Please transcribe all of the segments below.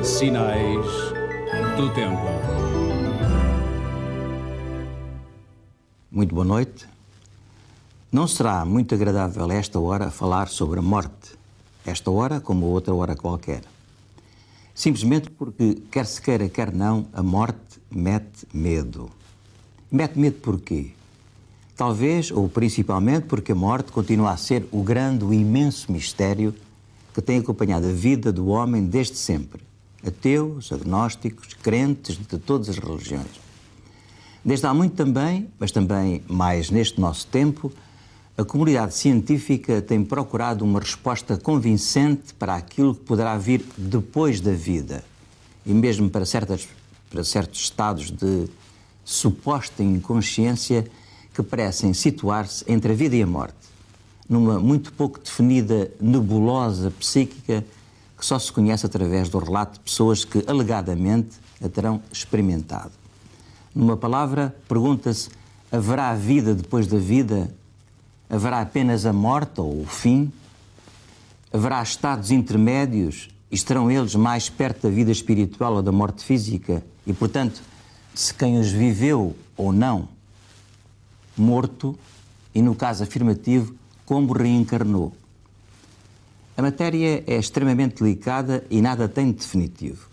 Sinais do tempo. Muito boa noite. Não será muito agradável a esta hora falar sobre a morte. Esta hora como outra hora qualquer. Simplesmente porque, quer se queira, quer não, a morte mete medo. Mete medo porquê? Talvez, ou principalmente, porque a morte continua a ser o grande, o imenso mistério que tem acompanhado a vida do homem desde sempre. Ateus, agnósticos, crentes de todas as religiões. Desde há muito também, mas também mais neste nosso tempo, a comunidade científica tem procurado uma resposta convincente para aquilo que poderá vir depois da vida e mesmo para certos estados de suposta inconsciência que parecem situar-se entre a vida e a morte, numa muito pouco definida nebulosa psíquica que só se conhece através do relato de pessoas que alegadamente a terão experimentado. Numa palavra, pergunta-se: haverá vida depois da vida? Haverá apenas a morte ou o fim? Haverá estados intermédios e estarão eles mais perto da vida espiritual ou da morte física? E, portanto, se quem os viveu ou não, morto, e no caso afirmativo, como reencarnou? A matéria é extremamente delicada e nada tem de definitivo.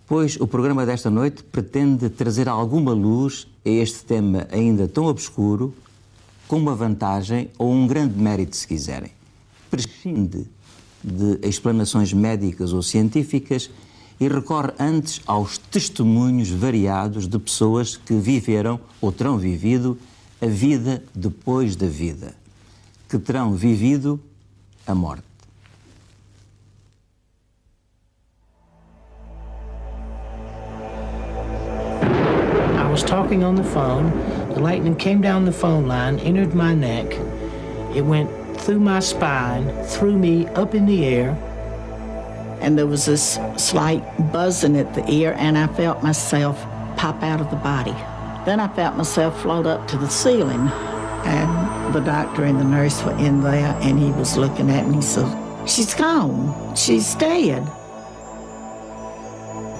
Pois o programa desta noite pretende trazer alguma luz a este tema ainda tão obscuro, com uma vantagem ou um grande mérito, se quiserem. Prescinde de explanações médicas ou científicas e recorre antes aos testemunhos variados de pessoas que viveram ou terão vivido a vida depois da vida, que terão vivido a morte. I was talking on the phone. The lightning came down the phone line, entered my neck. It went through my spine, threw me up in the air. And there was this slight buzzing at the ear, and I felt myself pop out of the body. Then I felt myself float up to the ceiling, and the doctor and the nurse were in there, and he was looking at me. He said, "She's gone. She's dead."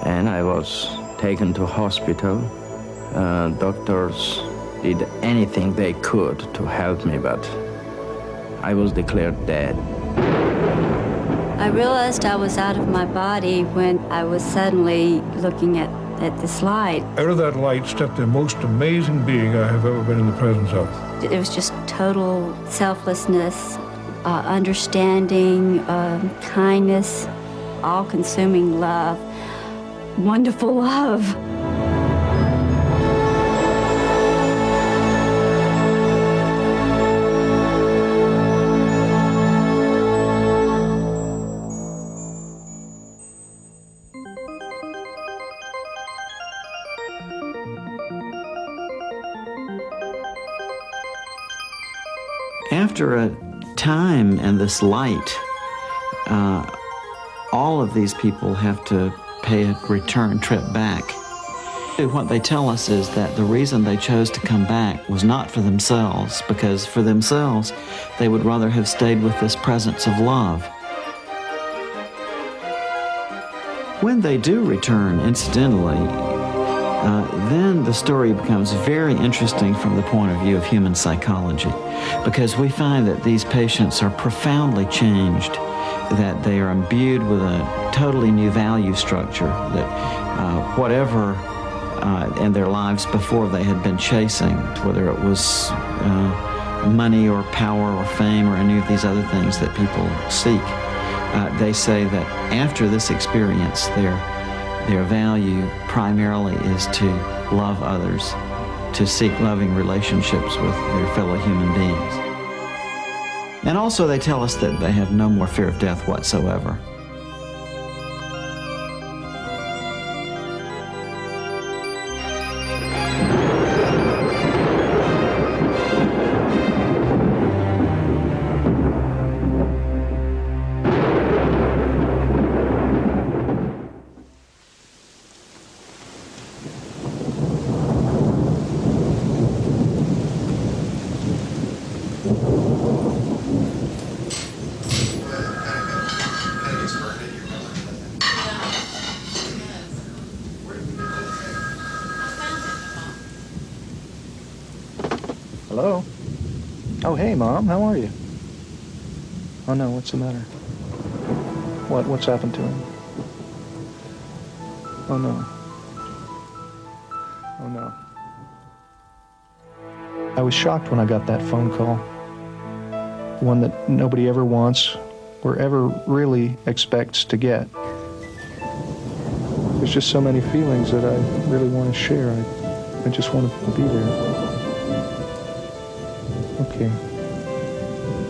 And I was taken to hospital. Doctors did anything they could to help me, but I was declared dead. I realized I was out of my body when I was suddenly looking at this light. Out of that light stepped the most amazing being I have ever been in the presence of. It was just total selflessness, understanding, kindness, all-consuming love, wonderful love. After a time in this light, all of these people have to pay a return trip back. What they tell us is that the reason they chose to come back was not for themselves, because for themselves, they would rather have stayed with this presence of love. When they do return, incidentally, then the story becomes very interesting from the point of view of human psychology, because we find that these patients are profoundly changed, that they are imbued with a totally new value structure, that whatever in their lives before they had been chasing, whether it was money or power or fame or any of these other things that people seek, they say that after this experience, their value primarily is to love others, to seek loving relationships with their fellow human beings. And also they tell us that they have no more fear of death whatsoever. Hello? Oh, hey, Mom. How are you? Oh, no. What's the matter? What's happened to him? Oh, no. Oh, no. I was shocked when I got that phone call. One that nobody ever wants or ever really expects to get. There's just so many feelings that I really want to share. I just want to be there. Okay.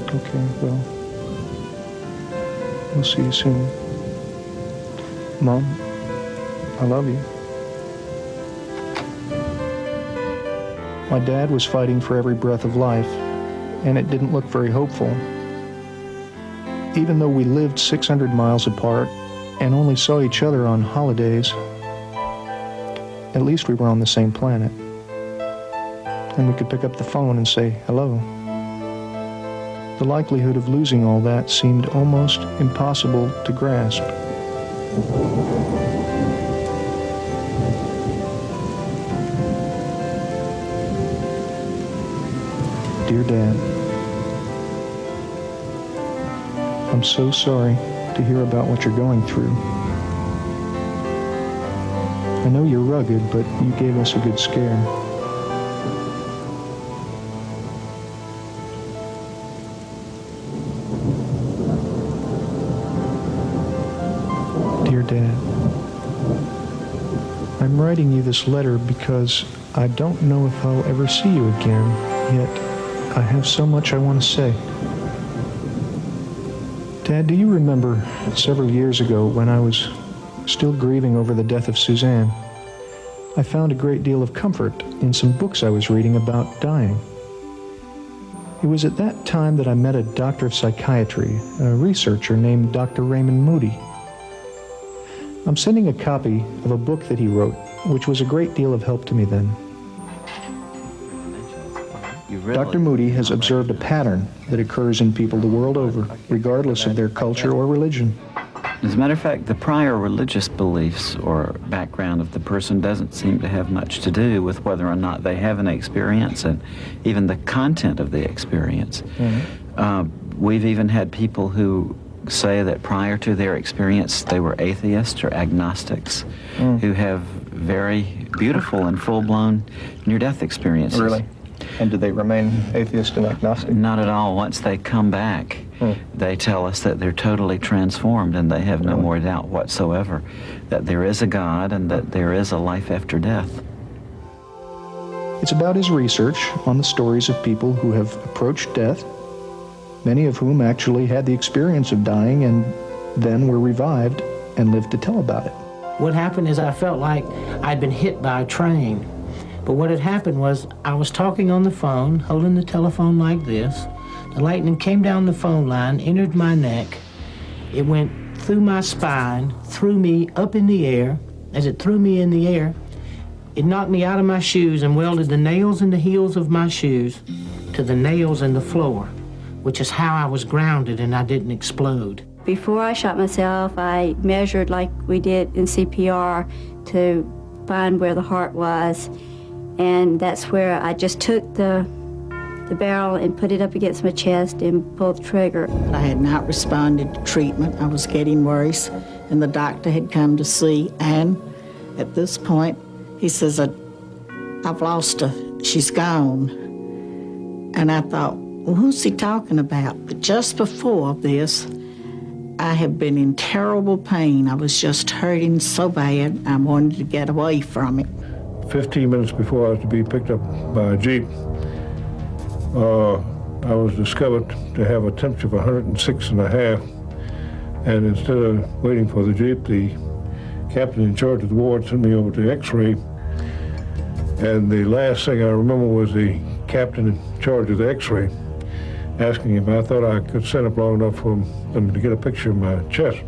Okay, well, we'll see you soon. Mom, I love you. My dad was fighting for every breath of life, and it didn't look very hopeful. Even though we lived 600 miles apart and only saw each other on holidays, at least we were on the same planet. And we could pick up the phone and say hello. The likelihood of losing all that seemed almost impossible to grasp. Dear Dad, I'm so sorry to hear about what you're going through. I know you're rugged, but you gave us a good scare. Dear Dad, I'm writing you this letter because I don't know if I'll ever see you again, yet I have so much I want to say. Dad, do you remember several years ago when I was still grieving over the death of Suzanne? I found a great deal of comfort in some books I was reading about dying. It was at that time that I met a doctor of psychiatry, a researcher named Dr. Raymond Moody. I'm sending a copy of a book that he wrote, which was a great deal of help to me then. Dr. Moody has observed a pattern that occurs in people the world over, regardless of their culture or religion. As a matter of fact, the prior religious beliefs or background of the person doesn't seem to have much to do with whether or not they have an experience and even the content of the experience. Mm-hmm. We've even had people who say that prior to their experience they were atheists or agnostics who have very beautiful and full-blown near-death experiences. Really? And do they remain atheist and agnostic? Not at all. Once they come back, they tell us that they're totally transformed and they have no more doubt whatsoever that there is a God and that there is a life after death. It's about his research on the stories of people who have approached death, many of whom actually had the experience of dying and then were revived and lived to tell about it. What happened is I felt like I'd been hit by a train. But what had happened was I was talking on the phone, holding the telephone like this. The lightning came down the phone line, entered my neck. It went through my spine, threw me up in the air. As it threw me in the air, it knocked me out of my shoes and welded the nails in the heels of my shoes to the nails in the floor, which is how I was grounded and I didn't explode. Before I shot myself, I measured like we did in CPR to find where the heart was. And that's where I just took the barrel and put it up against my chest and pulled the trigger. I had not responded to treatment. I was getting worse, and the doctor had come to see, and at this point, he says, I've lost her. She's gone. And I thought, well, who's he talking about? But just before this, I had been in terrible pain. I was just hurting so bad, I wanted to get away from it. 15 minutes before I was to be picked up by a Jeep, I was discovered to have a temperature of 106.5, and instead of waiting for the Jeep, the captain in charge of the ward sent me over to X-ray, and the last thing I remember was the captain in charge of the X-ray asking if I thought I could stand up long enough for them to get a picture of my chest.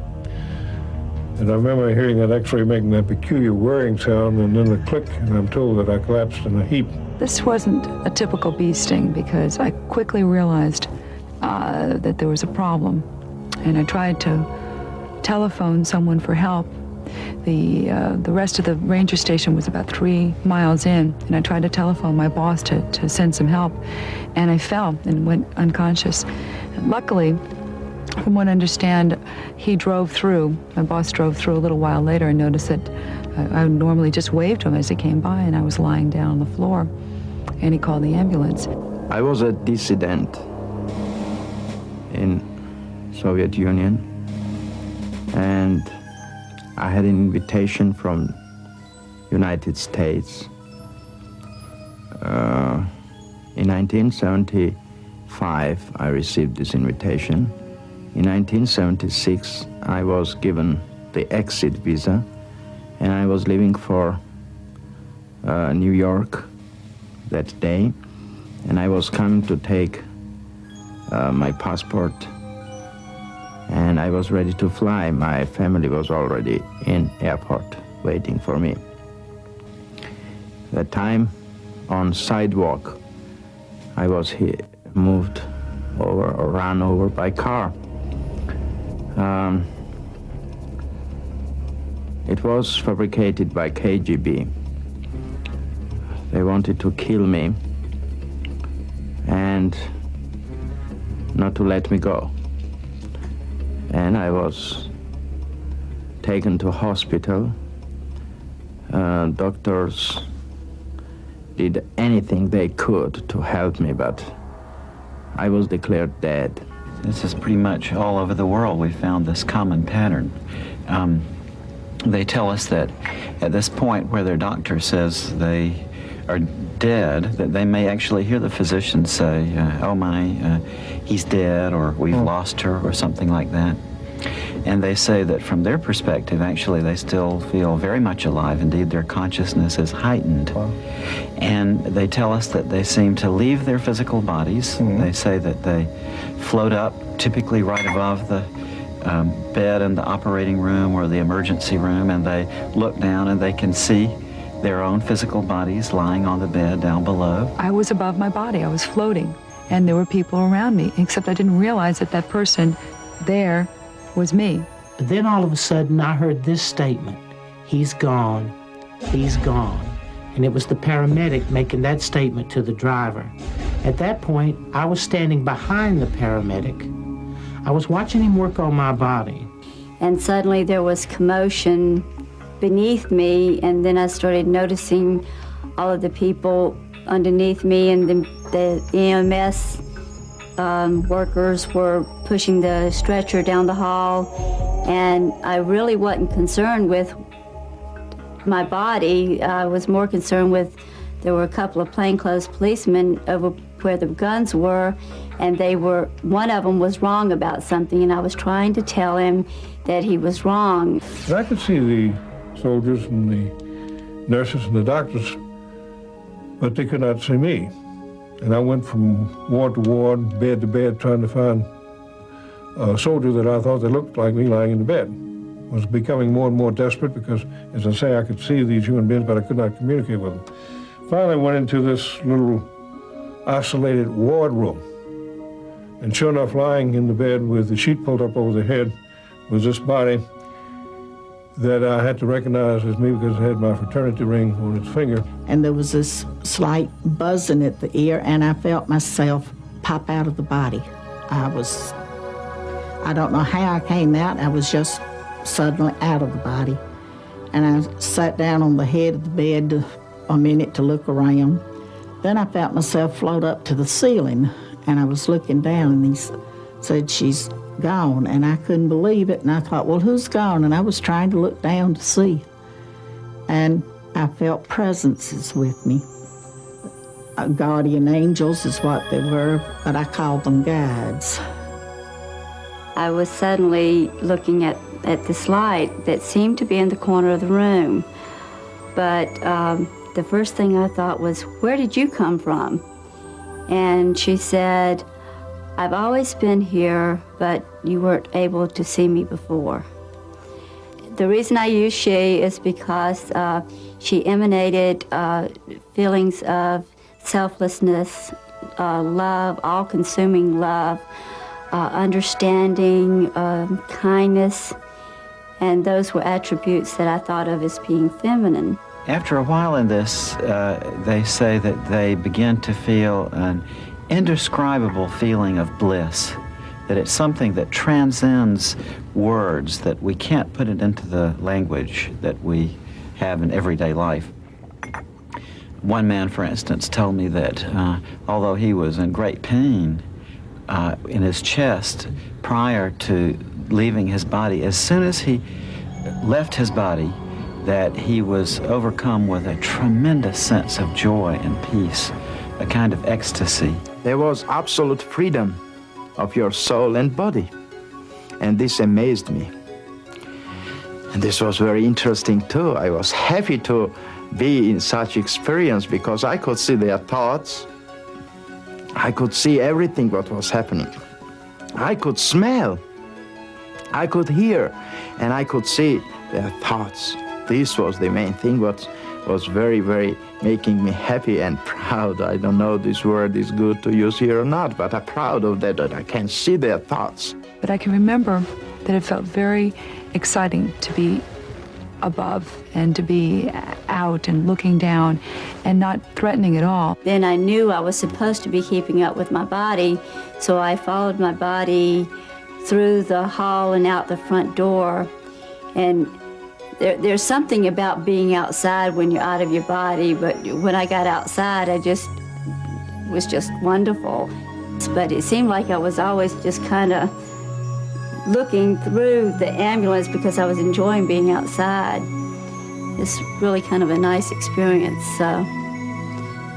And I remember hearing that X-ray making that peculiar whirring sound and then a click, and I'm told that I collapsed in a heap. This wasn't a typical bee sting because I quickly realized that there was a problem. And I tried to telephone someone for help, The rest of the ranger station was about 3 miles in, and I tried to telephone my boss to send some help, and I fell and went unconscious. Luckily, from what I understand, he drove through. My boss drove through a little while later and noticed that I normally just waved to him as he came by, and I was lying down on the floor, and he called the ambulance. I was a dissident in Soviet Union, and I had an invitation from United States. In 1975, I received this invitation. In 1976, I was given the exit visa, and I was leaving for New York that day, and I was coming to take my passport, and I was ready to fly. My family was already in airport waiting for me. That time, on sidewalk, I was moved over or run over by car. It was fabricated by KGB. They wanted to kill me and not to let me go. And I was taken to hospital. Doctors did anything they could to help me, but I was declared dead. This is pretty much all over the world. We found this common pattern. They tell us that at this point where their doctor says they are dead, that they may actually hear the physician say, oh my, he's dead, or we've lost her, or something like that. And they say that from their perspective, actually, they still feel very much alive. Indeed, their consciousness is heightened. And they tell us that they seem to leave their physical bodies. They say that they float up, typically right above the bed in the operating room or the emergency room, and they look down and they can see their own physical bodies lying on the bed down below. I was above my body. I was floating, and there were people around me, except I didn't realize that that person there was me. But then all of a sudden I heard this statement, he's gone, he's gone. And it was the paramedic making that statement to the driver. At that point, I was standing behind the paramedic. I was watching him work on my body. And suddenly there was commotion beneath me, and then I started noticing all of the people underneath me, and the EMS workers were pushing the stretcher down the hall, and I really wasn't concerned with my body. I was more concerned with, there were a couple of plainclothes policemen over where the guns were, and one of them was wrong about something, and I was trying to tell him that he was wrong. And I could see the soldiers and the nurses and the doctors, but they could not see me. And I went from ward to ward, bed to bed, trying to find a soldier that I thought that looked like me lying in the bed. I was becoming more and more desperate because, as I say, I could see these human beings, but I could not communicate with them. Finally, I went into this little isolated ward room. And sure enough, lying in the bed with the sheet pulled up over the head was this body that I had to recognize as me because it had my fraternity ring on its finger. And there was this slight buzzing at the ear, and I felt myself pop out of the body. I don't know how I came out. I was just suddenly out of the body. And I sat down on the head of the bed a minute to look around. Then I felt myself float up to the ceiling, and I was looking down, and he said, she's gone, and I couldn't believe it, and I thought, well, who's gone? And I was trying to look down to see, and I felt presences with me. Guardian angels is what they were, but I called them guides. I was suddenly looking at this light that seemed to be in the corner of the room, but the first thing I thought was, where did you come from? And she said, I've always been here, but you weren't able to see me before. The reason I use she is because she emanated feelings of selflessness, love, all-consuming love, understanding, kindness, And those were attributes that I thought of as being feminine. After a while in this, they say that they begin to feel an indescribable feeling of bliss, that it's something that transcends words, that we can't put it into the language that we have in everyday life. One man, for instance, told me that although he was in great pain in his chest prior to leaving his body, as soon as he left his body, that he was overcome with a tremendous sense of joy and peace, a kind of ecstasy. There was absolute freedom of your soul and body, and this amazed me. And this was very interesting too. I was happy to be in such experience because I could see their thoughts. I could see everything what was happening. I could smell, I could hear, and I could see their thoughts. This was the main thing what was very, very making me happy and proud. I don't know if this word is good to use here or not, but I'm proud of that I can see their thoughts. But I can remember that it felt very exciting to be above and to be out and looking down and not threatening at all. Then I knew I was supposed to be keeping up with my body, so I followed my body through the hall and out the front door. And there's something about being outside when you're out of your body, but when I got outside, it was just wonderful. But it seemed like I was always just kind of looking through the ambulance because I was enjoying being outside. It's really kind of a nice experience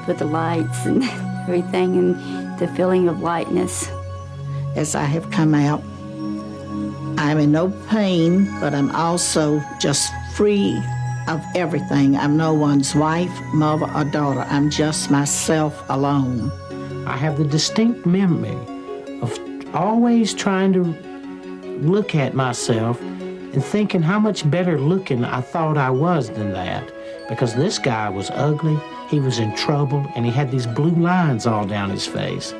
with the lights and everything and the feeling of lightness. As I have come out, I'm in no pain, but I'm also just free of everything. I'm no one's wife, mother, or daughter. I'm just myself alone. I have the distinct memory of always trying to look at myself and thinking how much better looking I thought I was than that. Because this guy was ugly, he was in trouble, and he had these blue lines all down his face.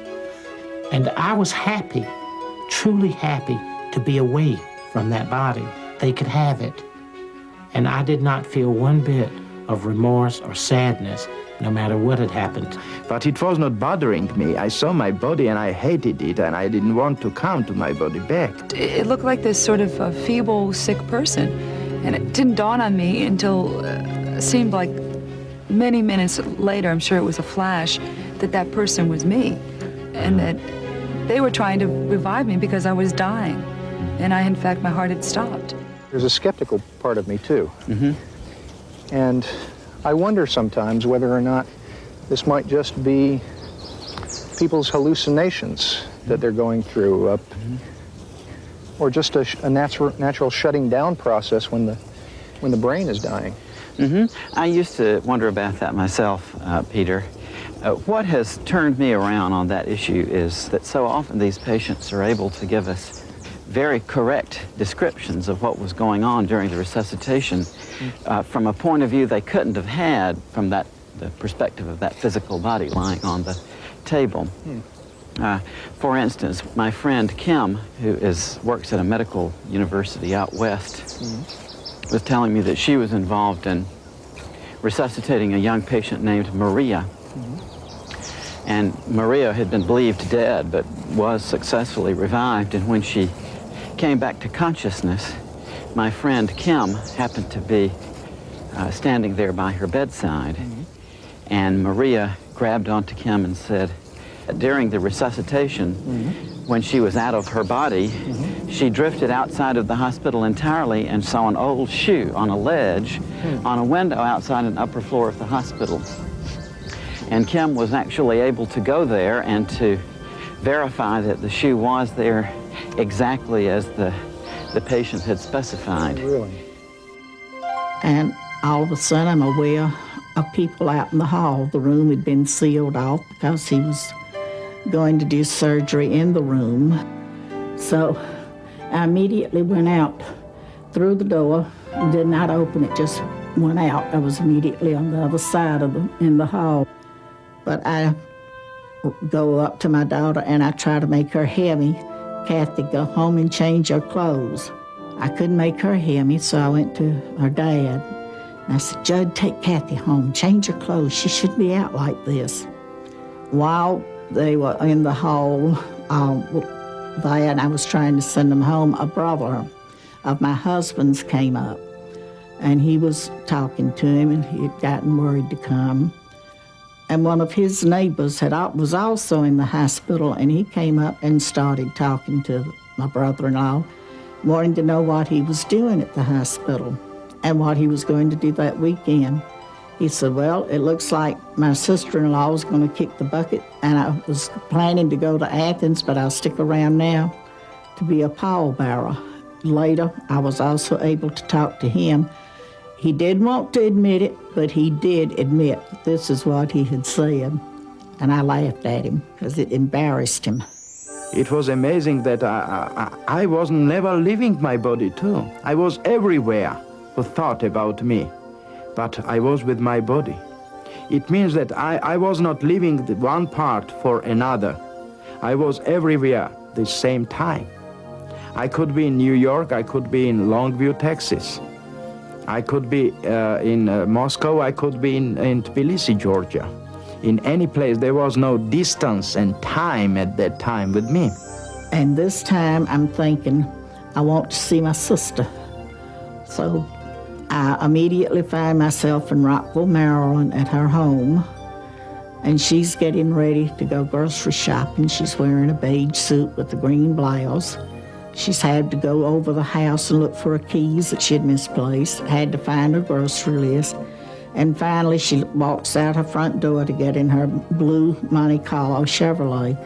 And I was happy, truly happy, to be away from that body. They could have it. And I did not feel one bit of remorse or sadness, no matter what had happened. But it was not bothering me. I saw my body and I hated it, and I didn't want to come to my body back. It looked like this sort of a feeble, sick person. And it didn't dawn on me until it seemed like many minutes later, I'm sure it was a flash, that that person was me. And that they were trying to revive me because I was dying. And in fact, my heart had stopped. There's a skeptical part of me, too. Mm-hmm. And I wonder sometimes whether or not this might just be people's hallucinations that they're going through, or just a natural shutting down process when the brain is dying. Mm-hmm. I used to wonder about that myself, Peter. What has turned me around on that issue is that so often these patients are able to give us very correct descriptions of what was going on during the resuscitation from a point of view they couldn't have had from the perspective of that physical body lying on the table. For instance, my friend Kim, who works at a medical university out west, was telling me that she was involved in resuscitating a young patient named Maria. And Maria had been believed dead, but was successfully revived. And when she came back to consciousness, my friend Kim happened to be standing there by her bedside. And Maria grabbed onto Kim and said, during the resuscitation, when she was out of her body, she drifted outside of the hospital entirely and saw an old shoe on a ledge on a window outside an upper floor of the hospital. And Kim was actually able to go there and to verify that the shoe was there exactly as the patient had specified. Really? And all of a sudden, I'm aware of people out in the hall. The room had been sealed off because he was going to do surgery in the room. So I immediately went out through the door and did not open it, just went out. I was immediately on the other side in the hall. But I go up to my daughter and I try to make her hear me. Kathy, go home and change your clothes. I couldn't make her hear me, so I went to her dad. And I said, Judd, take Kathy home. Change her clothes. She shouldn't be out like this. While they were in the hall, and I was trying to send them home, a brother of my husband's came up. And he was talking to him, and he had gotten worried to come. And one of his neighbors was also in the hospital, and he came up and started talking to my brother-in-law, wanting to know what he was doing at the hospital and what he was going to do that weekend. He said, well, it looks like my sister-in-law was going to kick the bucket, and I was planning to go to Athens, but I'll stick around now to be a pallbearer. Later, I was also able to talk to him. He didn't want to admit it, but he did admit that this is what he had said. And I laughed at him because it embarrassed him. It was amazing that I was never leaving my body too. I was everywhere who thought about me, but I was with my body. It means that I was not leaving the one part for another. I was everywhere the same time. I could be in New York, I could be in Longview, Texas. I could be in Moscow, I could be in Tbilisi, Georgia. In any place, there was no distance and time at that time with me. And this time I'm thinking, I want to see my sister. So I immediately find myself in Rockville, Maryland at her home. And she's getting ready to go grocery shopping. She's wearing a beige suit with a green blouse. She's had to go over the house and look for her keys that she had misplaced, had to find her grocery list. And finally, she walks out her front door to get in her blue Monte Carlo Chevrolet.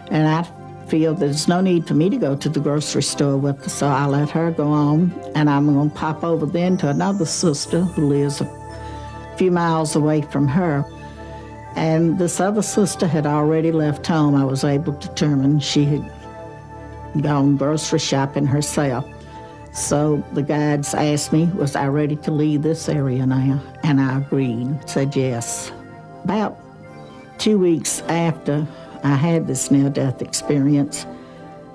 And I feel there's no need for me to go to the grocery store with her, so I let her go on. And I'm going to pop over then to another sister who lives a few miles away from her. And this other sister had already left home. I was able to determine she had gone grocery shopping herself. So the guides asked me, was I ready to leave this area now? And I agreed, said yes. About 2 weeks after I had this near-death experience,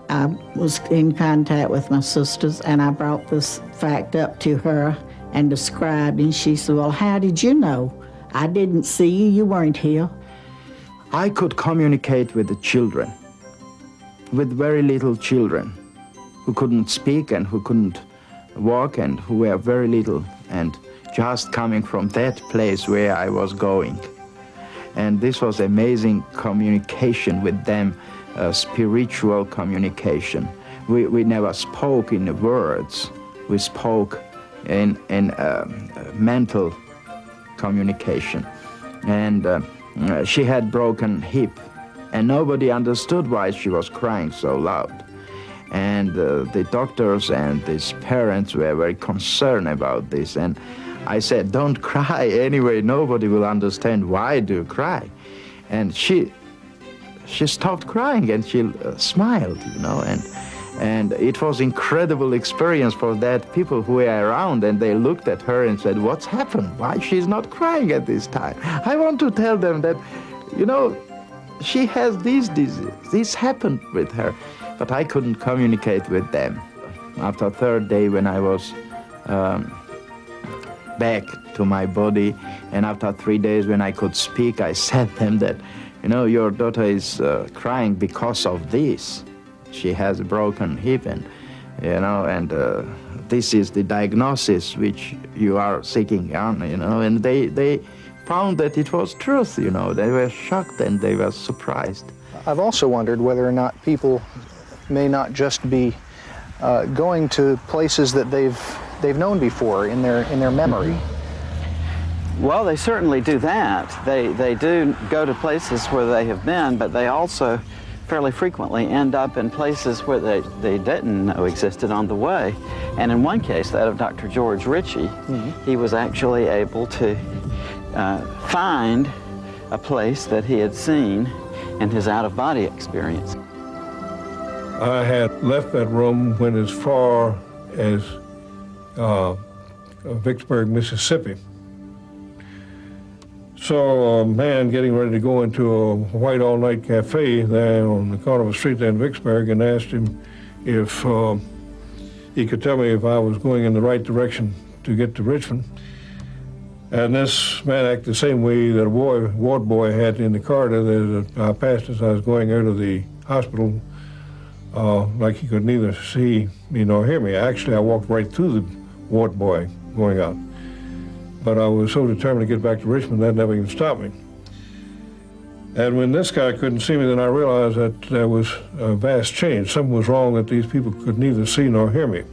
I was in contact with my sisters, and I brought this fact up to her and described, and she said, well, how did you know? I didn't see you, you weren't here. I could communicate with the children, with very little children who couldn't speak and who couldn't walk and who were very little, and just coming from that place where I was going. And this was amazing communication with them, spiritual communication. We never spoke in words. We spoke in mental communication. And she had broken hip, and nobody understood why she was crying so loud. And the doctors and these parents were very concerned about this. And I said, don't cry anyway, nobody will understand why do you cry. And she stopped crying and she smiled, you know, and it was incredible experience for that people who were around, and they looked at her and said, what's happened? Why she's not crying at this time? I want to tell them that, you know, she has these diseases. This happened with her, but I couldn't communicate with them. After the third day, when I was back to my body, and after 3 days when I could speak, I said them that, you know, your daughter is crying because of this. She has a broken hip, and, you know, and this is the diagnosis which you are seeking on, you know, and they found that it was truth, you know. They were shocked and they were surprised. I've also wondered whether or not people may not just be going to places that they've known before in their memory. Well, they certainly do that. They do go to places where they have been, but they also fairly frequently end up in places where they didn't know existed on the way. And in one case, that of Dr. George Ritchie, he was actually able to find a place that he had seen in his out-of-body experience. I had left that room, went as far as Vicksburg, Mississippi. Saw a man getting ready to go into a white all-night cafe there on the corner of a street there in Vicksburg, and asked him if he could tell me if I was going in the right direction to get to Richmond. And this man acted the same way that a ward boy had in the corridor that I passed as I was going out of the hospital, like he could neither see me nor hear me. Actually, I walked right through the ward boy going out. But I was so determined to get back to Richmond, that never even stopped me. And when this guy couldn't see me, then I realized that there was a vast change. Something was wrong, that these people could neither see nor hear me.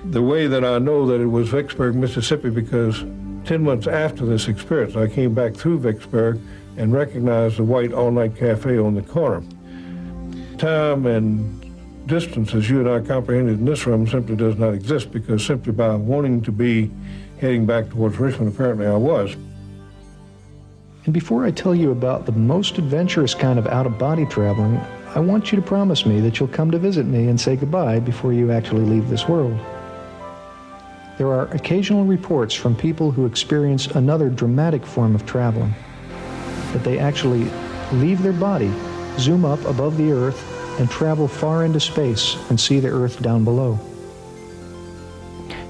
The way that I know that it was Vicksburg, Mississippi, because 10 months after this experience, I came back through Vicksburg and recognized the white all-night cafe on the corner. Time and distance, as you and I comprehended in this room, simply does not exist, because simply by wanting to be heading back towards Richmond, apparently I was. And before I tell you about the most adventurous kind of out-of-body traveling, I want you to promise me that you'll come to visit me and say goodbye before you actually leave this world. There are occasional reports from people who experience another dramatic form of traveling, that they actually leave their body, zoom up above the Earth, and travel far into space and see the Earth down below.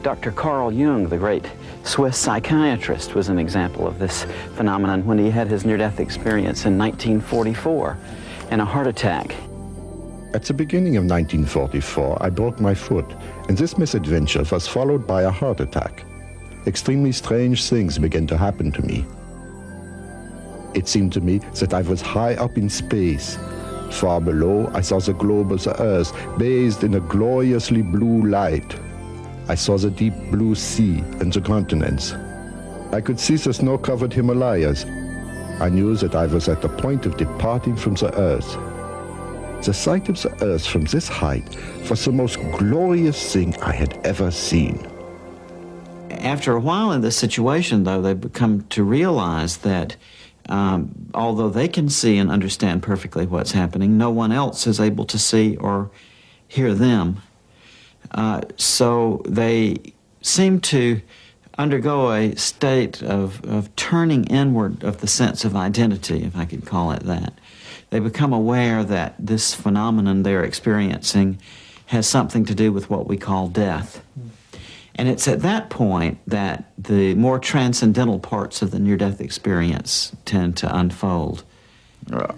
Dr. Carl Jung, the great Swiss psychiatrist, was an example of this phenomenon when he had his near-death experience in 1944 in a heart attack. At the beginning of 1944, I broke my foot, and this misadventure was followed by a heart attack. Extremely strange things began to happen to me. It seemed to me that I was high up in space. Far below, I saw the globe of the Earth bathed in a gloriously blue light. I saw the deep blue sea and the continents. I could see the snow-covered Himalayas. I knew that I was at the point of departing from the Earth. The sight of the Earth from this height was the most glorious thing I had ever seen. After a while in this situation, though, they become to realize that although they can see and understand perfectly what's happening, no one else is able to see or hear them. So they seem to undergo a state of turning inward of the sense of identity, if I could call it that. They become aware that this phenomenon they're experiencing has something to do with what we call death. And it's at that point that the more transcendental parts of the near-death experience tend to unfold.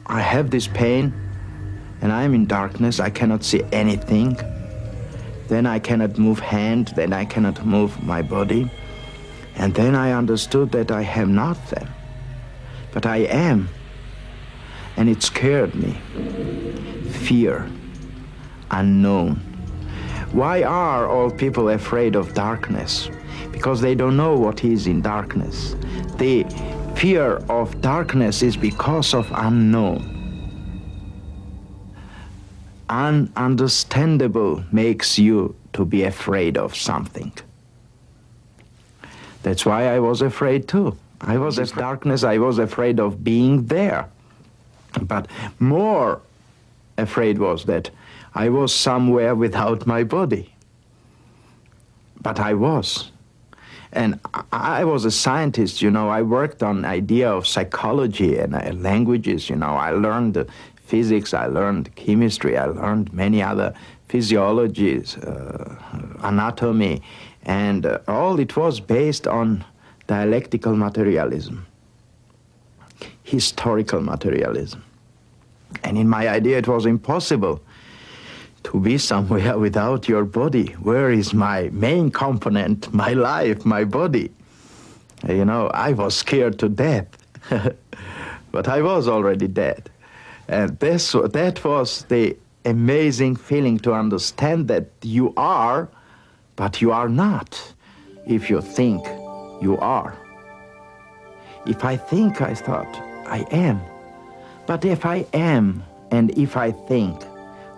I have this pain, and I am in darkness. I cannot see anything. Then I cannot move hand, then I cannot move my body. And then I understood that I am not them, but I am. And it scared me. Fear, unknown. Why are all people afraid of darkness? Because they don't know what is in darkness. The fear of darkness is because of unknown. Ununderstandable makes you to be afraid of something. That's why I was afraid too. I was afraid of darkness, I was afraid of being there. But more afraid was that I was somewhere without my body. But I was. And I was a scientist, you know. I worked on the idea of psychology and languages, you know. I learned physics, I learned chemistry, I learned many other physiologies, anatomy, and all it was based on dialectical materialism, historical materialism. And in my idea, it was impossible to be somewhere without your body. Where is my main component, my life, my body? You know, I was scared to death, but I was already dead. And that was the amazing feeling, to understand that you are, but you are not, if you think you are. If I think, I thought, I am. But if I am, and if I think,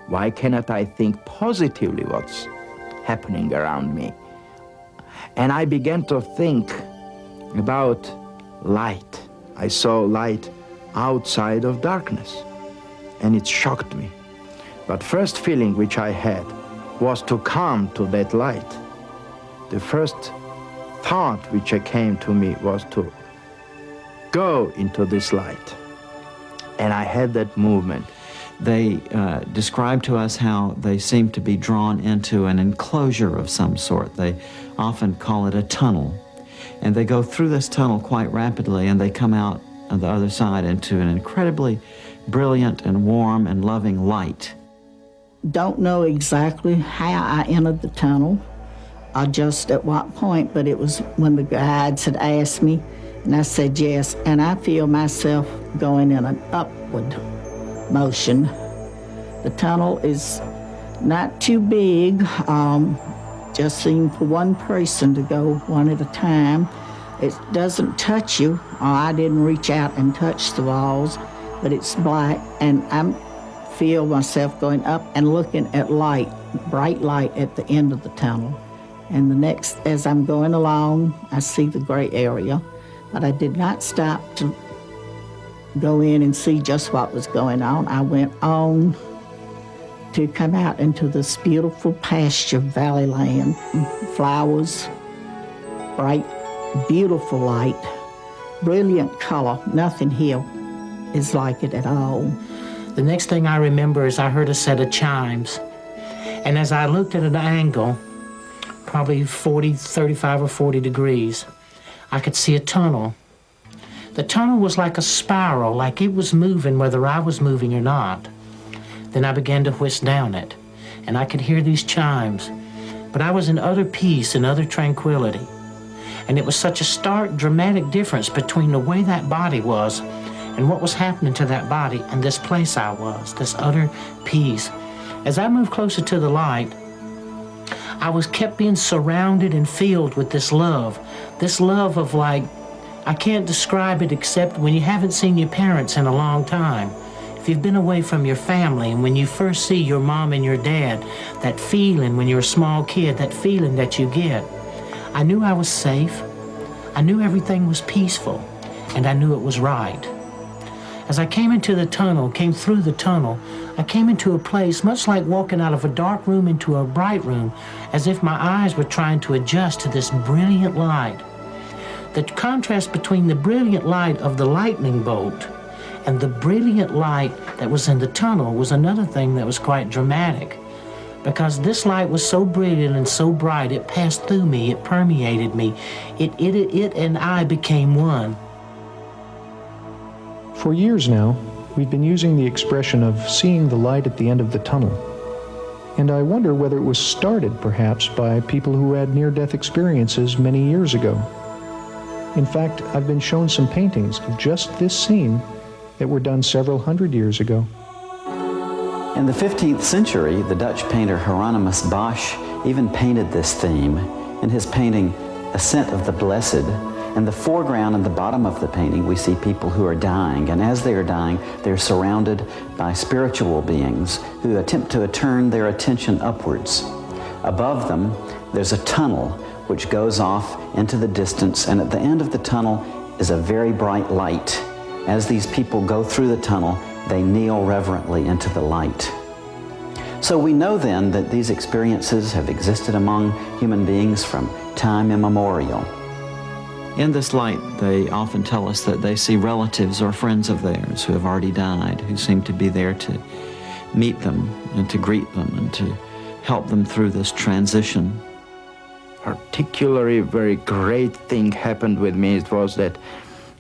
why cannot I think positively what's happening around me? And I began to think about light. I saw light outside of darkness, and it shocked me. But first feeling which I had was to come to that light. The first thought which came to me was to go into this light. And I had that movement. they describe to us how they seem to be drawn into an enclosure of some sort. They often call it a tunnel. And they go through this tunnel quite rapidly, and they come out on the other side into an incredibly brilliant and warm and loving light. Don't know exactly how I entered the tunnel, or just at what point, but it was when the guides had asked me, and I said yes, and I feel myself going in an upward motion. The tunnel is not too big, just seemed for one person to go one at a time. It doesn't touch you, or I didn't reach out and touch the walls, but it's black, and I feel myself going up and looking at light, bright light at the end of the tunnel. And the next, as I'm going along, I see the gray area, but I did not stop to go in and see just what was going on. I went on to come out into this beautiful pasture valley land, flowers, bright, beautiful light, brilliant color. Nothing here is like it at all. The next thing I remember is I heard a set of chimes. And as I looked at an angle, probably 35 or 40 degrees, I could see a tunnel. The tunnel was like a spiral, like it was moving whether I was moving or not. Then I began to whisk down it, and I could hear these chimes. But I was in utter peace and utter tranquility. And it was such a stark, dramatic difference between the way that body was and what was happening to that body and this place I was, this utter peace. As I moved closer to the light, I was kept being surrounded and filled with this love of like, I can't describe it except when you haven't seen your parents in a long time. If you've been away from your family, and when you first see your mom and your dad, that feeling when you're a small kid, that feeling that you get. I knew I was safe, I knew everything was peaceful, and I knew it was right. As I came through the tunnel, I came into a place much like walking out of a dark room into a bright room, as if my eyes were trying to adjust to this brilliant light. The contrast between the brilliant light of the lightning bolt and the brilliant light that was in the tunnel was another thing that was quite dramatic. Because this light was so brilliant and so bright, it passed through me, it permeated me. It and I became one. For years now, we've been using the expression of seeing the light at the end of the tunnel. And I wonder whether it was started, perhaps, by people who had near-death experiences many years ago. In fact, I've been shown some paintings of just this scene that were done several hundred years ago. In the 15th century, the Dutch painter Hieronymus Bosch even painted this theme in his painting Ascent of the Blessed. In the foreground and the bottom of the painting, we see people who are dying, and as they are dying, they're surrounded by spiritual beings who attempt to turn their attention upwards. Above them, there's a tunnel which goes off into the distance, and at the end of the tunnel is a very bright light. As these people go through the tunnel, they kneel reverently into the light. So we know then that these experiences have existed among human beings from time immemorial. In this light, they often tell us that they see relatives or friends of theirs who have already died, who seem to be there to meet them and to greet them and to help them through this transition. Particularly very great thing happened with me. It was that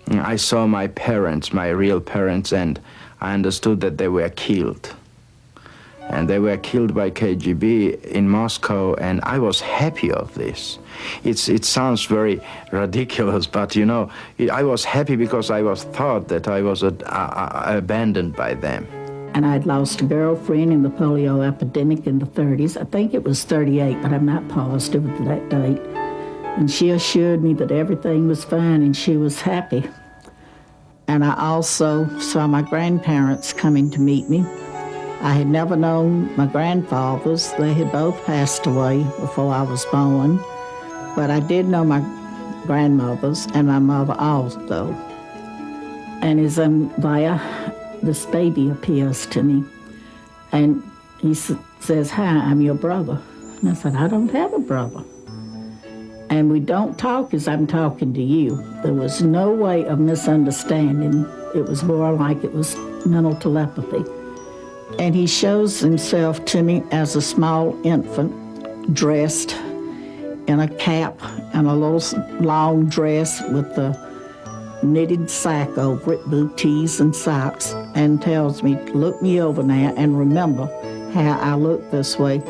I saw my parents, my real parents, and I understood that they were killed. And they were killed by KGB in Moscow, and I was happy of this. It sounds very ridiculous, but you know, I was happy because I was thought that I was abandoned by them. And I'd lost a girlfriend in the polio epidemic in the 30s. I think it was 38, but I'm not positive of that date. And she assured me that everything was fine and she was happy. And I also saw my grandparents coming to meet me. I had never known my grandfathers. They had both passed away before I was born. But I did know my grandmothers and my mother also. And as I'm there, this baby appears to me. And he says, "Hi, I'm your brother." And I said, "I don't have a brother." And we don't talk as I'm talking to you. There was no way of misunderstanding. It was more like it was mental telepathy. And he shows himself to me as a small infant, dressed in a cap and a little long dress with the knitted sack over it, booties and socks, and tells me, look me over now and remember how I look this way.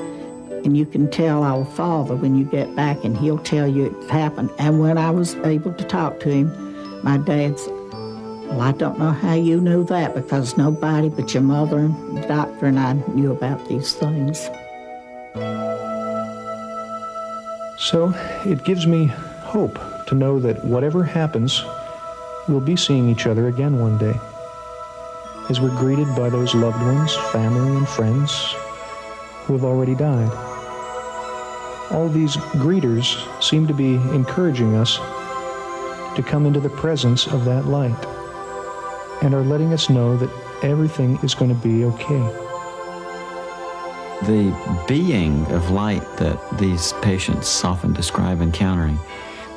And you can tell our Father when you get back, and he'll tell you it happened. And when I was able to talk to him, my dad said, well, I don't know how you knew that, because nobody but your mother and the doctor and I knew about these things. So it gives me hope to know that whatever happens, we'll be seeing each other again one day, as we're greeted by those loved ones, family and friends who have already died. All these greeters seem to be encouraging us to come into the presence of that light, and are letting us know that everything is going to be okay. The being of light that these patients often describe encountering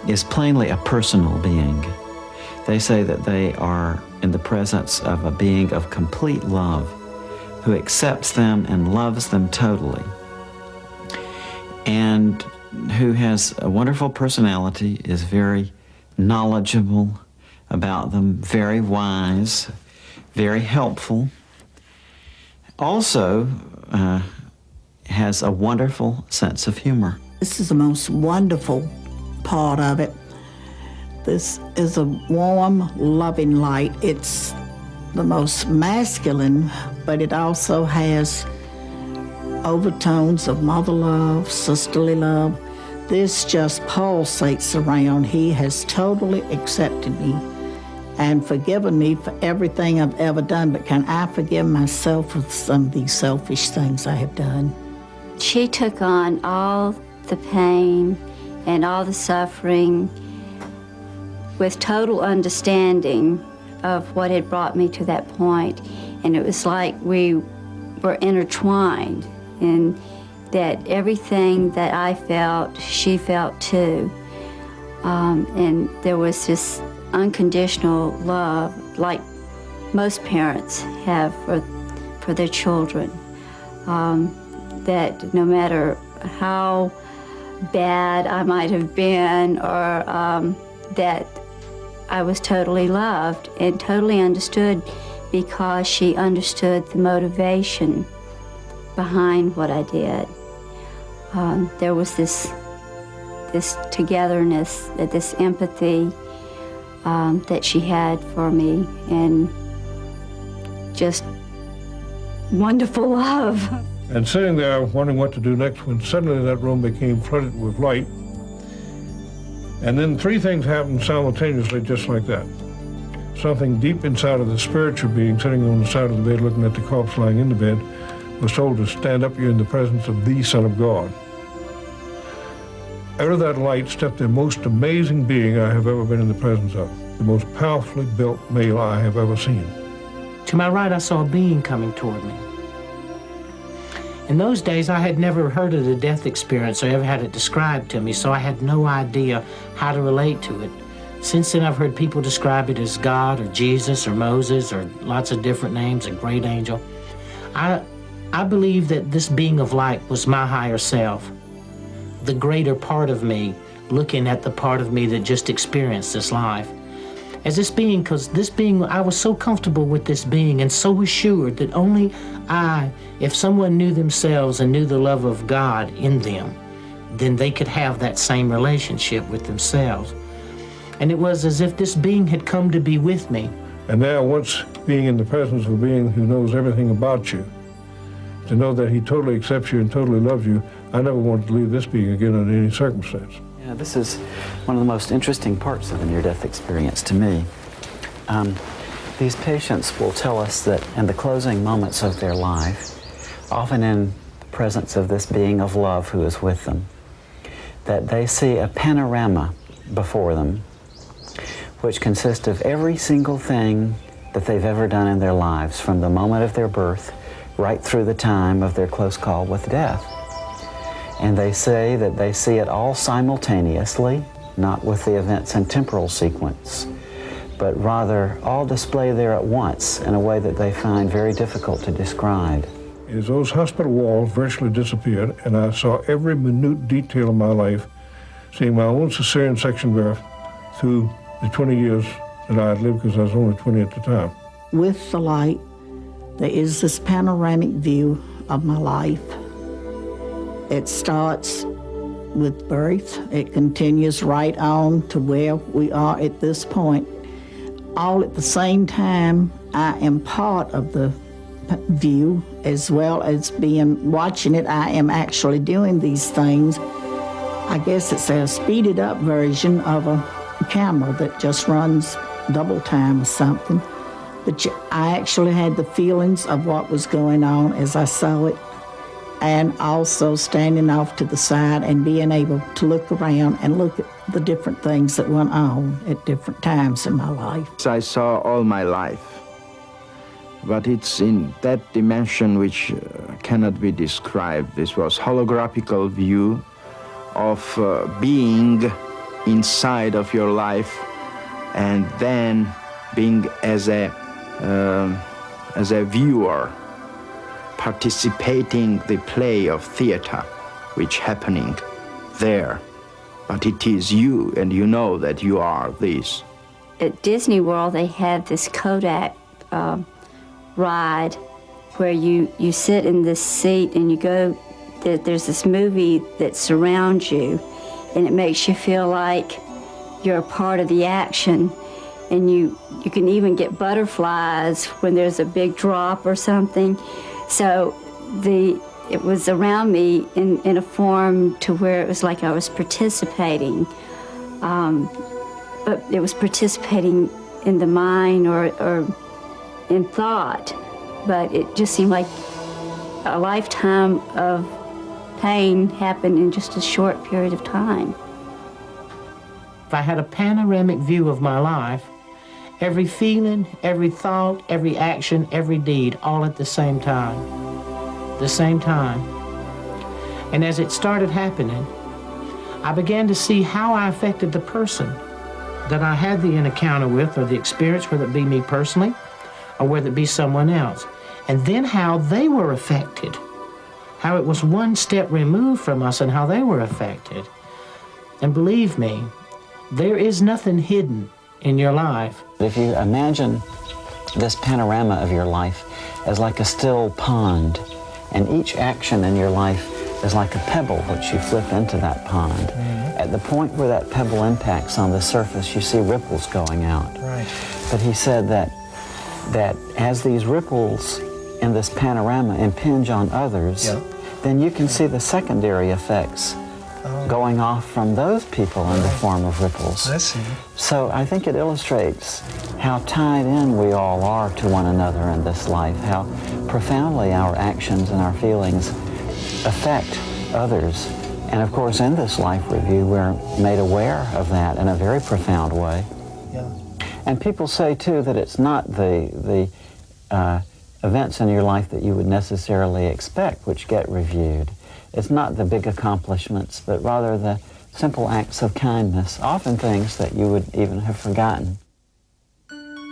is plainly a personal being. They say that they are in the presence of a being of complete love who accepts them and loves them totally, and who has a wonderful personality, is very knowledgeable about them, very wise, very helpful, also has a wonderful sense of humor. This is the most wonderful part of it. This is a warm, loving light. It's the most masculine, but it also has overtones of mother love, sisterly love. This just pulsates around. He has totally accepted me and forgiven me for everything I've ever done, but can I forgive myself for some of these selfish things I have done? She took on all the pain and all the suffering with total understanding of what had brought me to that point. And it was like we were intertwined, and that everything that I felt, she felt too. And there was this unconditional love, like most parents have for their children, that no matter how bad I might have been, or that I was totally loved and totally understood, because she understood the motivation behind what I did. There was this togetherness, this empathy that she had for me, and just wonderful love. And sitting there wondering what to do next, when suddenly that room became flooded with light. And then three things happened simultaneously, just like that. Something deep inside of the spiritual being sitting on the side of the bed looking at the corpse lying in the bed was told to stand up. You're in the presence of the Son of God. Out of that light stepped the most amazing being I have ever been in the presence of, the most powerfully built male I have ever seen. To my right, I saw a being coming toward me. In those days, I had never heard of the death experience or ever had it described to me, so I had no idea how to relate to it. Since then, I've heard people describe it as God or Jesus or Moses or lots of different names, a great angel. I believe that this being of light was my higher self, the greater part of me, looking at the part of me that just experienced this life. As this being, because this being, I was so comfortable with this being and so assured that only if someone knew themselves and knew the love of God in them, then they could have that same relationship with themselves. And it was as if this being had come to be with me. And now, once being in the presence of a being who knows everything about you, to know that he totally accepts you and totally loves you, I never wanted to leave this being again under any circumstance. Yeah, this is one of the most interesting parts of the near-death experience to me. These patients will tell us that in the closing moments of their life, often in the presence of this being of love who is with them, that they see a panorama before them which consists of every single thing that they've ever done in their lives, from the moment of their birth right through the time of their close call with death. And they say that they see it all simultaneously, not with the events in temporal sequence, but rather all display there at once in a way that they find very difficult to describe. Is those hospital walls virtually disappeared, and I saw every minute detail of my life, seeing my own cesarean section birth through the 20 years that I had lived, because I was only 20 at the time. With the light, there is this panoramic view of my life. It starts with birth. It continues right on to where we are at this point. All at the same time, I am part of the view, as well as watching it. I am actually doing these things. I guess it's a speeded up version of a camera that just runs double time or something. But I actually had the feelings of what was going on as I saw it, and also standing off to the side and being able to look around and look at the different things that went on at different times in my life. I saw all my life, but it's in that dimension which cannot be described. This was holographical view of being inside of your life, and then being as a viewer, participating the play of theater which happening there. But it is you, and you know that you are this. At Disney World, they have this Kodak ride where you sit in this seat and you go, there's this movie that surrounds you, and it makes you feel like you're a part of the action. And you can even get butterflies when there's a big drop or something. So it was around me in a form to where it was like I was participating. But it was participating in the mind or in thought. But it just seemed like a lifetime of pain happened in just a short period of time. If I had a panoramic view of my life, every feeling, every thought, every action, every deed, all at the same time. The same time. And as it started happening, I began to see how I affected the person that I had the encounter with, or the experience, whether it be me personally or whether it be someone else. And then how they were affected. How it was one step removed from us and how they were affected. And believe me, there is nothing hidden in your life. If you imagine this panorama of your life as like a still pond, and each action in your life is like a pebble which you flip into that pond. Mm-hmm. At the point where that pebble impacts on the surface, you see ripples going out. Right. But he said that as these ripples in this panorama impinge on others, yep, then you can see the secondary effects going off from those people in the form of ripples. I see. So I think it illustrates how tied in we all are to one another in this life, how profoundly our actions and our feelings affect others. And of course, in this life review, we're made aware of that in a very profound way. Yeah. And people say, too, that it's not the events in your life that you would necessarily expect which get reviewed. It's not the big accomplishments, but rather the simple acts of kindness, often things that you would even have forgotten.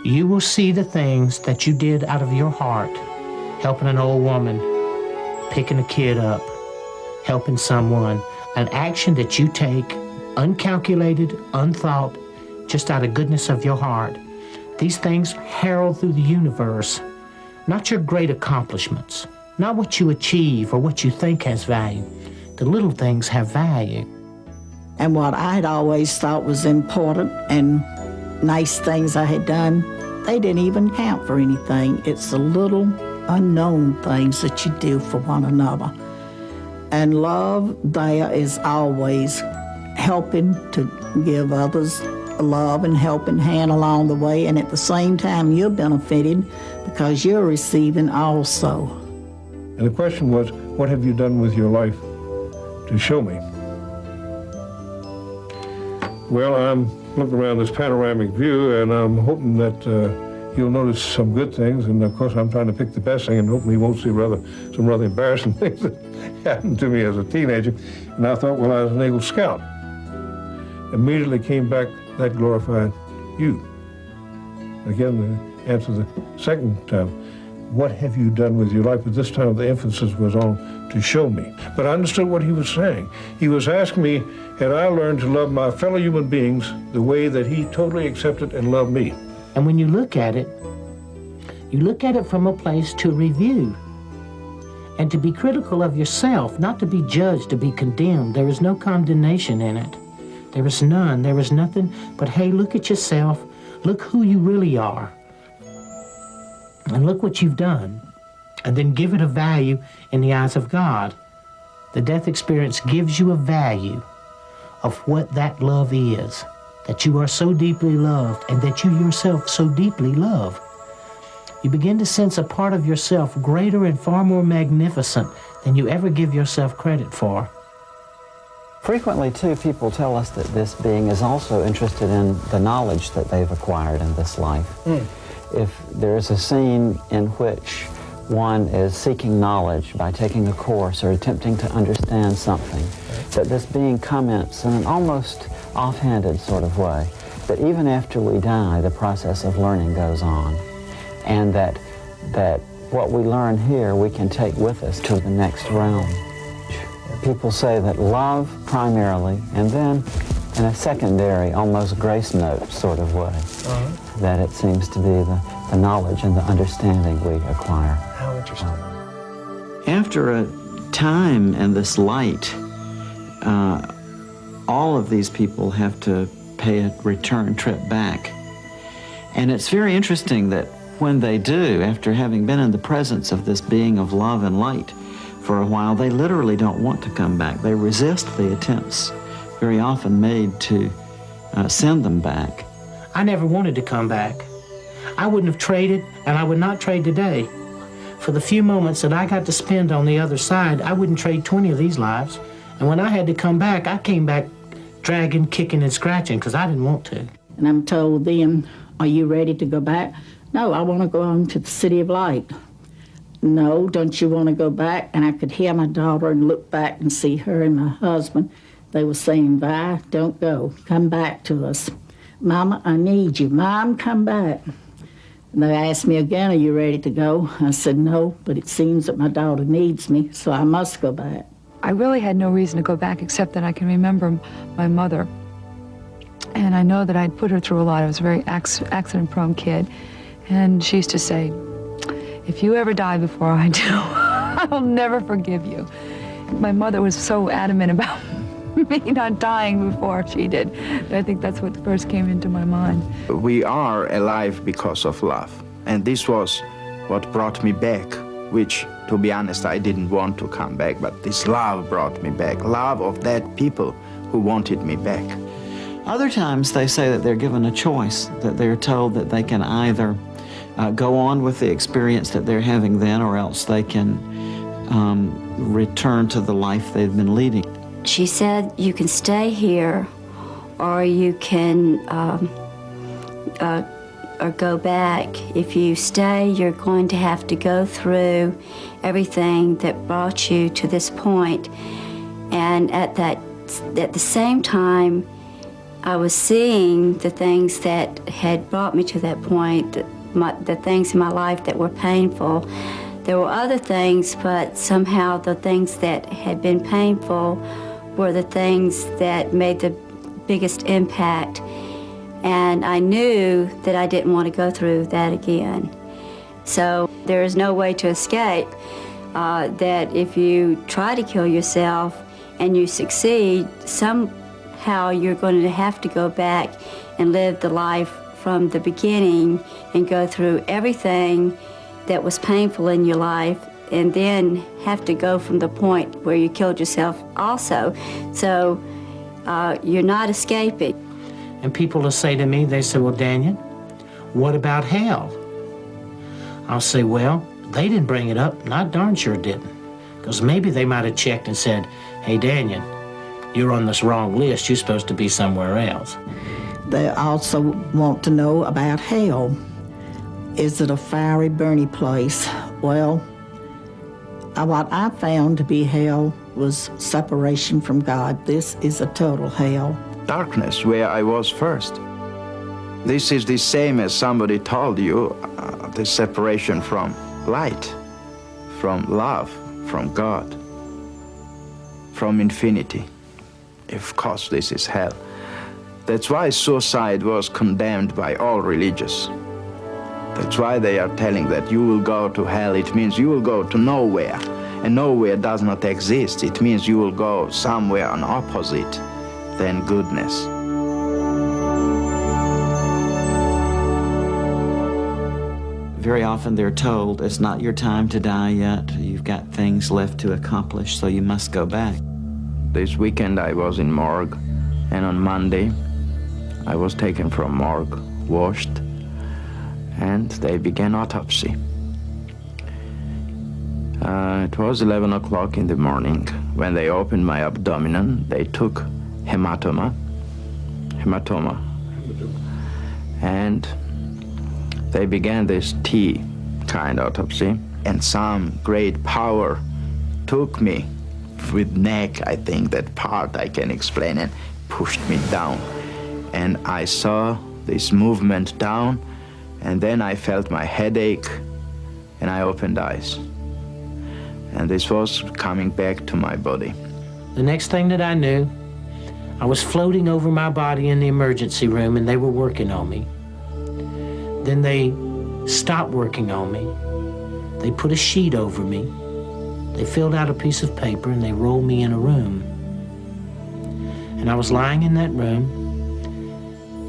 You will see the things that you did out of your heart, helping an old woman, picking a kid up, helping someone, an action that you take, uncalculated, unthought, just out of goodness of your heart. These things herald through the universe, not your great accomplishments, not what you achieve or what you think has value. The little things have value. And what I had always thought was important and nice things I had done, they didn't even count for anything. It's the little unknown things that you do for one another. And love there is always helping to give others love and helping hand along the way, and at the same time you're benefited because you're receiving also. And the question was, what have you done with your life to show me? Well, I'm looking around this panoramic view, and I'm hoping that you'll notice some good things, and of course I'm trying to pick the best thing, and hopefully you won't see some rather embarrassing things that happened to me as a teenager. And I thought, well, I was an Eagle Scout. Immediately came back that glorified you. Again, the answer the second time, what have you done with your life? But this time the emphasis was on to show me. But I understood what he was saying. He was asking me, had I learned to love my fellow human beings the way that he totally accepted and loved me? And when you look at it from a place to review and to be critical of yourself, not to be judged, to be condemned. There is no condemnation in it. There is none. There is nothing but, hey, look at yourself. Look who you really are. And look what you've done. And then give it a value in the eyes of God. The death experience gives you a value of what that love is, that you are so deeply loved and that you yourself so deeply love. You begin to sense a part of yourself greater and far more magnificent than you ever give yourself credit for. Frequently, too, people tell us that this being is also interested in the knowledge that they've acquired in this life. If there is a scene in which one is seeking knowledge by taking a course or attempting to understand something, that this being comments in an almost offhanded sort of way, that even after we die, the process of learning goes on, and that what we learn here we can take with us to the next realm. People say that love primarily, and then in a secondary, almost grace note sort of way, that it seems to be the knowledge and the understanding we acquire. How interesting. After a time in this light, all of these people have to pay a return trip back. And it's very interesting that when they do, after having been in the presence of this being of love and light for a while, they literally don't want to come back. They resist the attempts very often made to send them back. I never wanted to come back. I wouldn't have traded, and I would not trade today. For the few moments that I got to spend on the other side, I wouldn't trade 20 of these lives. And when I had to come back, I came back dragging, kicking, and scratching because I didn't want to. And I'm told them, are you ready to go back? No, I want to go on to the City of Light. No, don't you want to go back? And I could hear my daughter and look back and see her and my husband. They were saying, Vi, don't go. Come back to us. Mama, I need you. Mom, come back. And they asked me again, are you ready to go? I said, no, but it seems that my daughter needs me, so I must go back. I really had no reason to go back except that I can remember my mother. And I know that I'd put her through a lot. I was a very accident-prone kid. And she used to say, if you ever die before I do, I'll never forgive you. My mother was so adamant about me not dying before she did. But I think that's what first came into my mind. We are alive because of love. And this was what brought me back, which, to be honest, I didn't want to come back, but this love brought me back. Love of that people who wanted me back. Other times they say that they're given a choice, that they're told that they can either go on with the experience that they're having then, or else they can return to the life they've been leading. She said, you can stay here, or you can or go back. If you stay, you're going to have to go through everything that brought you to this point. And at the same time, I was seeing the things that had brought me to that point, the things in my life that were painful. There were other things, but somehow the things that had been painful were the things that made the biggest impact. And I knew that I didn't want to go through that again. So there is no way to escape that if you try to kill yourself and you succeed, somehow you're going to have to go back and live the life from the beginning and go through everything that was painful in your life, and then have to go from the point where you killed yourself also. So you're not escaping. And people will say to me, they say, well, Daniel, what about hell? I'll say, well, they didn't bring it up, and I darn sure didn't. Because maybe they might have checked and said, hey, Daniel, you're on this wrong list, you're supposed to be somewhere else. They also want to know about hell. Is it a fiery, burning place? Well, what I found to be hell was separation from God. This is a total hell. Darkness, where I was first. This is the same as somebody told you, the separation from light, from love, from God, from infinity. Of course, this is hell. That's why suicide was condemned by all religions. That's why they are telling that you will go to hell. It means you will go to nowhere, and nowhere does not exist. It means you will go somewhere on opposite than goodness. Very often they're told, it's not your time to die yet. You've got things left to accomplish, so you must go back. This weekend I was in morgue, and on Monday I was taken from morgue, washed, and they began autopsy. It was 11 o'clock in the morning. When they opened my abdomen, they took hematoma, and they began this T kind autopsy, and some great power took me with neck, I think that part I can explain, and pushed me down. And I saw this movement down, and then I felt my headache, and I opened eyes. And this was coming back to my body. The next thing that I knew, I was floating over my body in the emergency room, and they were working on me. Then they stopped working on me. They put a sheet over me. They filled out a piece of paper, and they rolled me in a room. And I was lying in that room,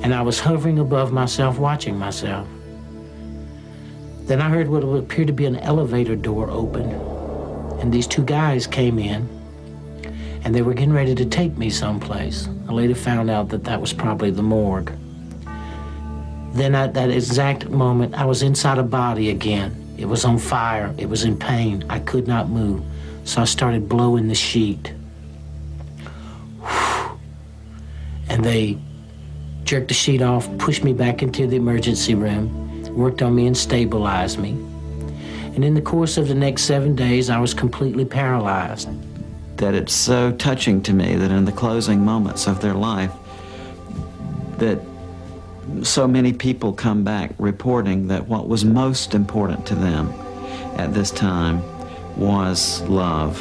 and I was hovering above myself, watching myself. Then I heard what would appear to be an elevator door open, and these two guys came in, and they were getting ready to take me someplace. I later found out that that was probably the morgue. Then at that exact moment, I was inside a body again. It was on fire. It was in pain. I could not move. So I started blowing the sheet. And they jerked the sheet off, pushed me back into the emergency room, worked on me and stabilized me. And in the course of the next 7 days, I was completely paralyzed. That it's so touching to me that in the closing moments of their life, that so many people come back reporting that what was most important to them at this time was love,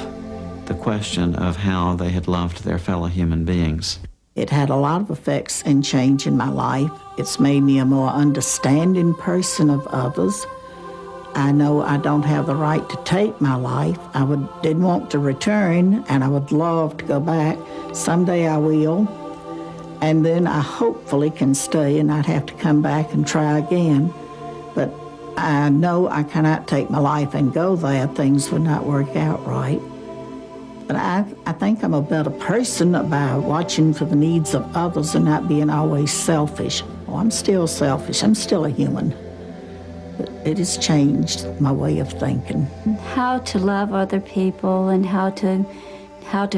the question of how they had loved their fellow human beings. It had a lot of effects and change in my life. It's made me a more understanding person of others. I know I don't have the right to take my life. didn't want to return, and I would love to go back. Someday I will. And then I hopefully can stay and not have to come back and try again. But I know I cannot take my life and go there. Things would not work out right. But I think I'm a better person by watching for the needs of others and not being always selfish. Well, I'm still selfish. I'm still a human. But it has changed my way of thinking. How to love other people and how to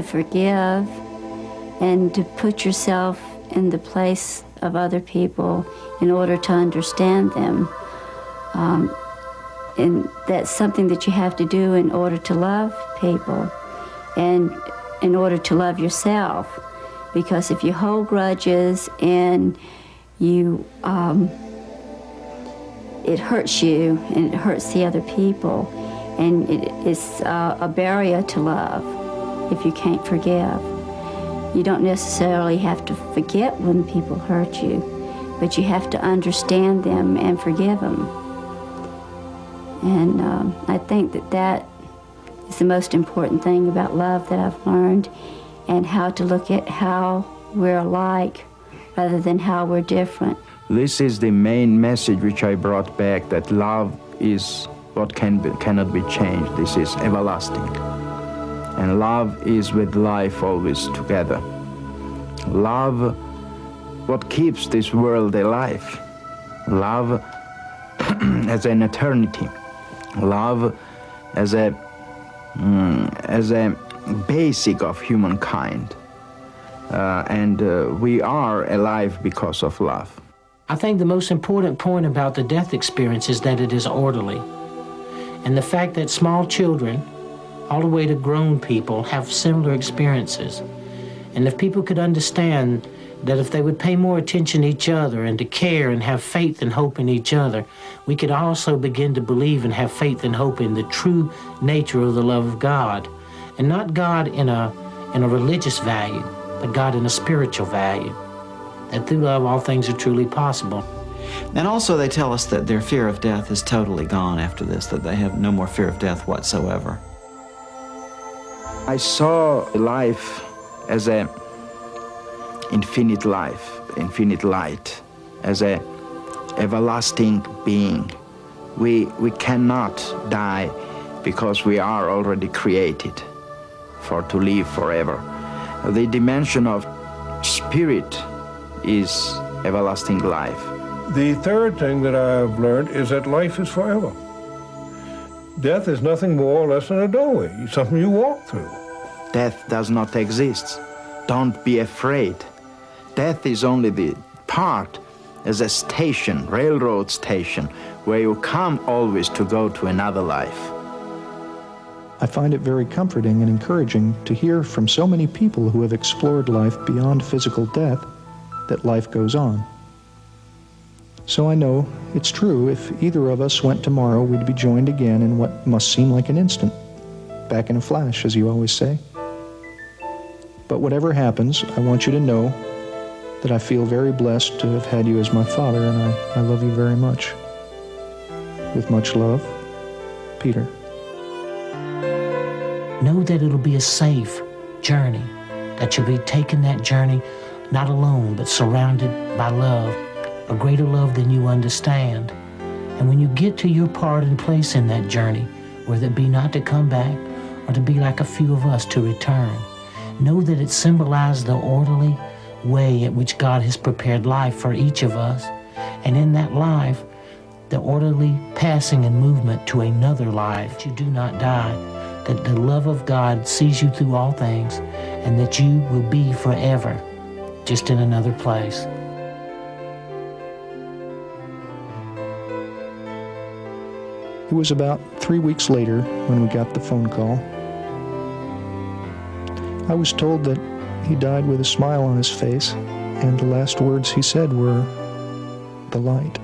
forgive and to put yourself in the place of other people in order to understand them. And that's something that you have to do in order to love people and in order to love yourself. Because if you hold grudges and you, it hurts you and it hurts the other people, and it's a barrier to love if you can't forgive. You don't necessarily have to forget when people hurt you, but you have to understand them and forgive them. And I think that is the most important thing about love that I've learned, and how to look at how we're alike rather than how we're different. This is the main message which I brought back, that love is what cannot be changed. This is everlasting. And love is with life always together. Love, what keeps this world alive. Love as an eternity. Love as a basic of humankind. And we are alive because of love. I think the most important point about the death experience is that it is orderly. And the fact that small children, all the way to grown people, have similar experiences. And if people could understand that if they would pay more attention to each other and to care and have faith and hope in each other, we could also begin to believe and have faith and hope in the true nature of the love of God. And not God in a religious value, but God in a spiritual value. That through love all things are truly possible. And also they tell us that their fear of death is totally gone after this, that they have no more fear of death whatsoever. I saw life as a infinite life, infinite light, as a everlasting being. We cannot die because we are already created to live forever. The dimension of spirit is everlasting life. The third thing that I've learned is that life is forever. Death is nothing more or less than a doorway, something you walk through. Death does not exist. Don't be afraid. Death is only the part as a station, railroad station, where you come always to go to another life. I find it very comforting and encouraging to hear from so many people who have explored life beyond physical death that life goes on. So I know it's true, if either of us went tomorrow, we'd be joined again in what must seem like an instant. Back in a flash, as you always say. But whatever happens, I want you to know that I feel very blessed to have had you as my father, and I love you very much. With much love, Peter. Know that it'll be a safe journey, that you'll be taking that journey not alone, but surrounded by love, a greater love than you understand. And when you get to your part and place in that journey, whether it be not to come back or to be like a few of us to return, know that it symbolizes the orderly way at which God has prepared life for each of us. And in that life, the orderly passing and movement to another life, that you do not die, that the love of God sees you through all things, and that you will be forever, just in another place. It was about 3 weeks later when we got the phone call. I was told that he died with a smile on his face, and the last words he said were, "The light."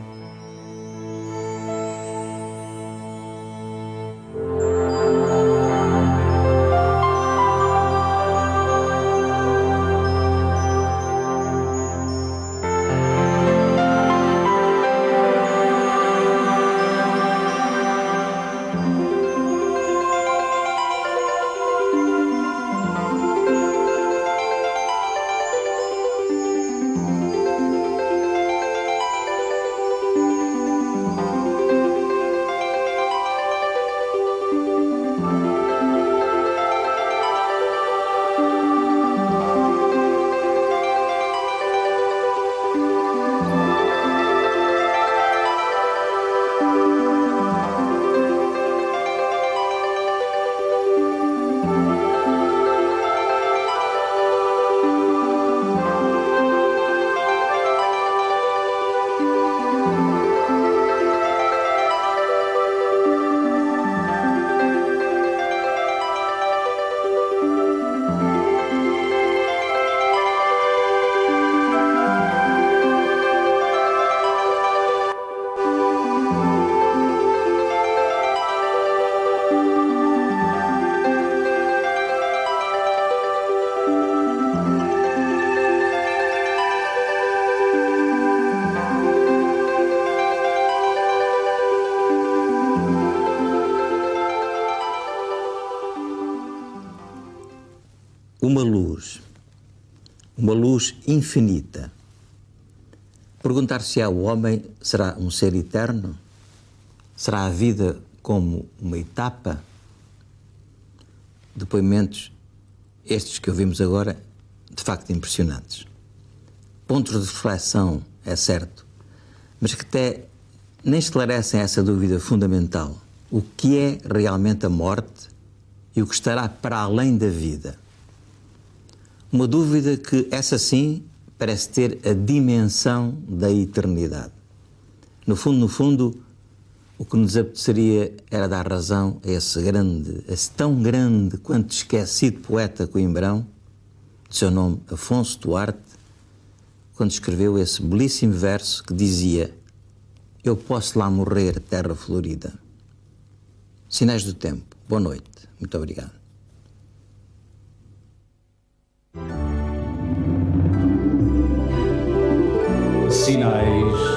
Uma luz infinita. Perguntar-se-á o homem, será um ser eterno? Será a vida como uma etapa? Depoimentos, estes que ouvimos agora, de facto impressionantes. Pontos de reflexão, é certo, mas que até nem esclarecem essa dúvida fundamental. O que é realmente a morte e o que estará para além da vida? Uma dúvida que, essa sim, parece ter a dimensão da eternidade. No fundo, o que nos apeteceria era dar razão a esse tão grande quanto esquecido poeta coimbrão, de seu nome Afonso Duarte, quando escreveu esse belíssimo verso que dizia: eu posso lá morrer, terra florida. Sinais do Tempo. Boa noite. Muito obrigado. Sinais